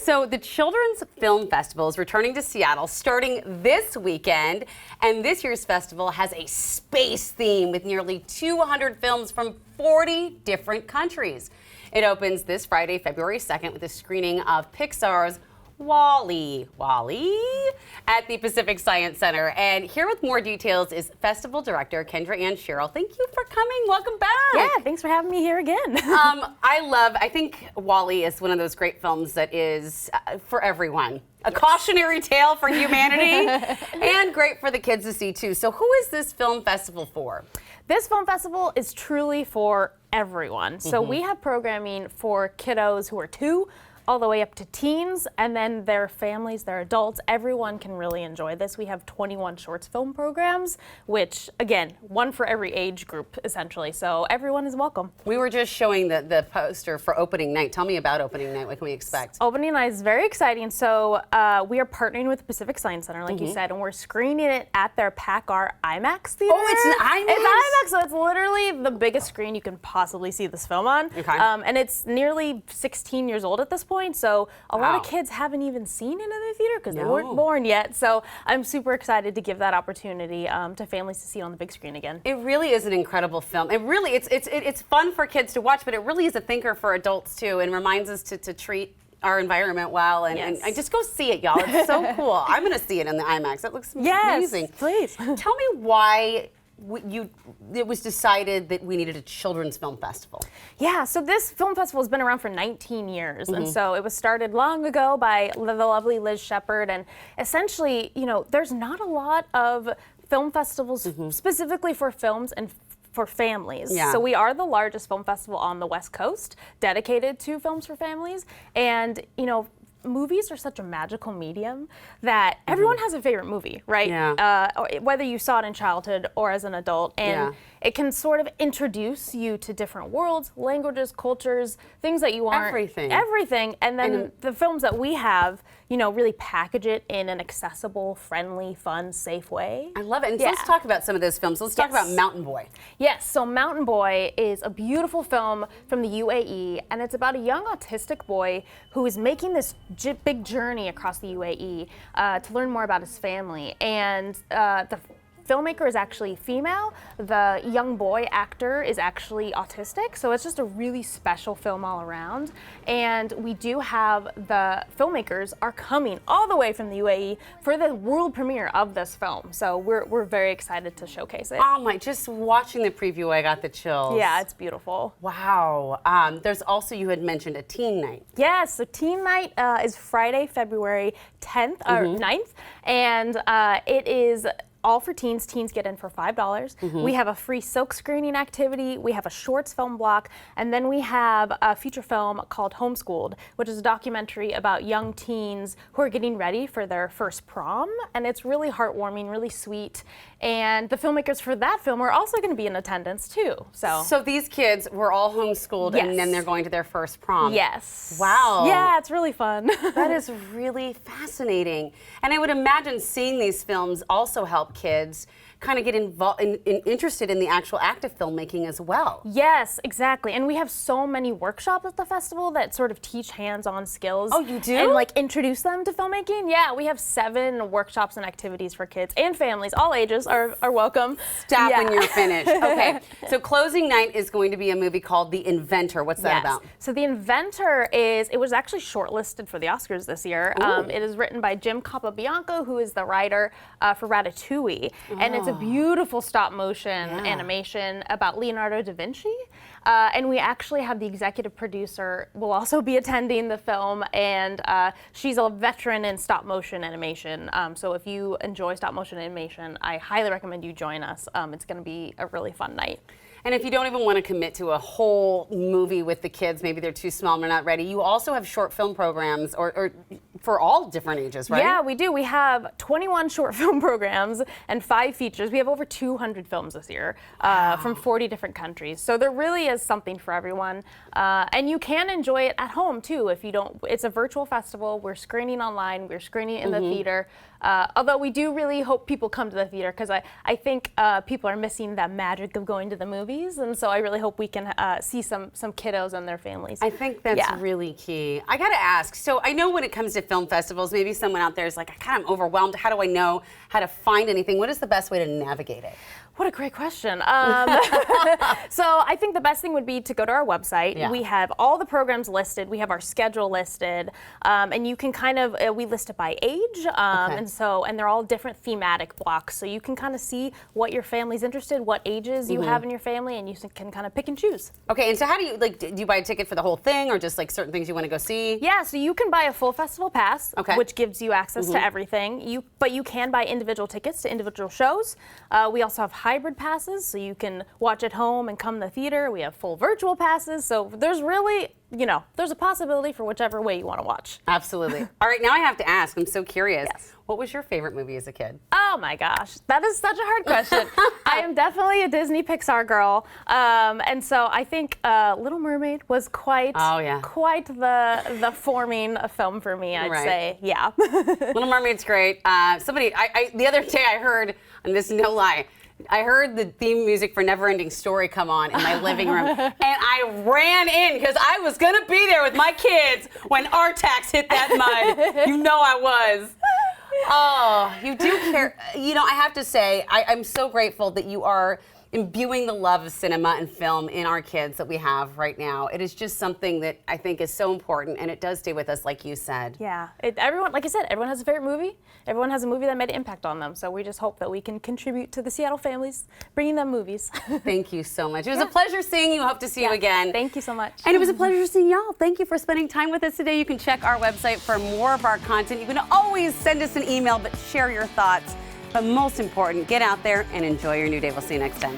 So the Children's Film Festival is returning to Seattle starting this weekend, and this year's festival has a space theme with nearly 200 films from 40 different countries. It opens this Friday, February 2nd, with a screening of Pixar's WALL-E at the Pacific Science Center. And here with more details is Festival Director Kendra Ann Sherrill. Thank you for coming. Welcome back. Yeah, thanks for having me here again. I think WALL-E is one of those great films that is for everyone. A cautionary tale for humanity and great for the kids to see too. So who is this film festival for? This film festival is truly for everyone. So we have programming for kiddos who are 2 all the way up to teens, and then their families, their adults. Everyone can really enjoy this. We have 21 shorts film programs, which, again, one for every age group, essentially. So everyone is welcome. We were just showing the poster for opening night. Tell me about opening night. What can we expect? Opening night is very exciting. So we are partnering with the Pacific Science Center, like you said, and we're screening it at their PACCAR IMAX theater. Oh, it's an IMAX? It's IMAX, so it's literally the biggest screen you can possibly see this film on. Okay. And it's nearly 16 years old at this point. So a lot of Wow. kids haven't even seen it in the theater because they weren't born yet. So I'm super excited to give that opportunity to families to see it on the big screen again. It really is an incredible film. It really, it's fun for kids to watch, but it really is a thinker for adults too, and reminds us to treat our environment well, and just go see it, y'all. It's so cool. I'm gonna see it in the IMAX. It looks amazing. Please. Tell me why it was decided that we needed a children's film festival. Yeah, so this film festival has been around for 19 years. And so it was started long ago by the lovely Liz Shepard. And essentially, you know, there's not a lot of film festivals specifically for films and for families. Yeah. So we are the largest film festival on the West Coast dedicated to films for families. And, you know, movies are such a magical medium that everyone has a favorite movie, right? Yeah. Whether you saw it in childhood or as an adult. And it can sort of introduce you to different worlds, languages, cultures, things that you aren't. Everything. And then the films that we have, you know, really package it in an accessible, friendly, fun, safe way. I love it. And so let's talk about some of those films. Let's talk about Mountain Boy. Yes, so Mountain Boy is a beautiful film from the UAE, and it's about a young autistic boy who is making this big journey across the UAE to learn more about his family. And the filmmaker is actually female. The young boy actor is actually autistic, so it's just a really special film all around. And we do have the filmmakers are coming all the way from the UAE for the world premiere of this film. So we're very excited to showcase it. Oh my, just watching the preview, I got the chills. Yeah, it's beautiful. Wow. There's also, you had mentioned a teen night. Yes, so teen night is Friday, February 10th or 9th, and it is all for teens. Teens get in for $5. We have a free silk screening activity. We have a shorts film block. And then we have a feature film called Homeschooled, which is a documentary about young teens who are getting ready for their first prom. And it's really heartwarming, really sweet. And the filmmakers for that film are also going to be in attendance too. So these kids were all homeschooled and then they're going to their first prom. Yes. Wow. Yeah, it's really fun. That is really fascinating. And I would imagine seeing these films also help kids kind of get involved interested in the actual act of filmmaking as well. Yes, exactly. And we have so many workshops at the festival that sort of teach hands-on skills. Oh, you do? And like introduce them to filmmaking. Yeah, we have 7 workshops and activities for kids and families. All ages are welcome. Stop when you're finished. Okay, so closing night is going to be a movie called The Inventor. What's that about? So The Inventor it was actually shortlisted for the Oscars this year. It is written by Jim Capabianco, who is the writer for Ratatouille. And it's a beautiful stop motion animation about Leonardo da Vinci. And we actually have the executive producer will also be attending the film, and she's a veteran in stop motion animation. So if you enjoy stop motion animation, I highly recommend you join us. It's going to be a really fun night. And if you don't even want to commit to a whole movie with the kids, maybe they're too small and they're not ready, you also have short film programs or for all different ages, right? Yeah, we do. We have 21 short film programs and 5 features. We have over 200 films this year from 40 different countries. So there really is something for everyone. And you can enjoy it at home too if you don't. It's a virtual festival. We're screening online. We're screening in the theater. Although we do really hope people come to the theater because I think people are missing that magic of going to the movies. And so I really hope we can see some kiddos and their families. I think that's really key. I got to ask, so I know when it comes to film festivals, maybe someone out there is like, I'm overwhelmed. How do I know how to find anything? What is the best way to navigate it? What a great question. So I think the best thing would be to go to our website. Yeah. We have all the programs listed. We have our schedule listed, and you can kind of we list it by age, and they're all different thematic blocks. So you can kind of see what your family's interested, what ages you have in your family, and you can kind of pick and choose. Okay, and so how do you do you buy a ticket for the whole thing, or just like certain things you want to go see? Yeah, so you can buy a full festival pass, which gives you access to everything. But you can buy individual tickets to individual shows. We also have hybrid passes, so you can watch at home and come to the theater. We have full virtual passes, so there's really, there's a possibility for whichever way you want to watch. Absolutely. All right, now I have to ask, I'm so curious. Yes. What was your favorite movie as a kid? Oh my gosh, that is such a hard question. I am definitely a Disney Pixar girl, and so I think Little Mermaid was quite the forming film for me. I'd say, yeah. Little Mermaid's great. The other day I heard, and this is no lie, I heard the theme music for Neverending Story come on in my living room, and I ran in because I was gonna be there with my kids when Artax hit that mud. You know I was. Oh, you do care. I have to say, I'm so grateful that you are imbuing the love of cinema and film in our kids that we have right now. It is just something that I think is so important, and it does stay with us, like you said. Yeah, everyone, like I said, everyone has a favorite movie. Everyone has a movie that made an impact on them. So we just hope that we can contribute to the Seattle families, bringing them movies. Thank you so much. It was a pleasure seeing you. Hope to see you again. Thank you so much. And it was a pleasure seeing y'all. Thank you for spending time with us today. You can check our website for more of our content. You can always send us an email, but share your thoughts. But most important, get out there and enjoy your new day. We'll see you next time.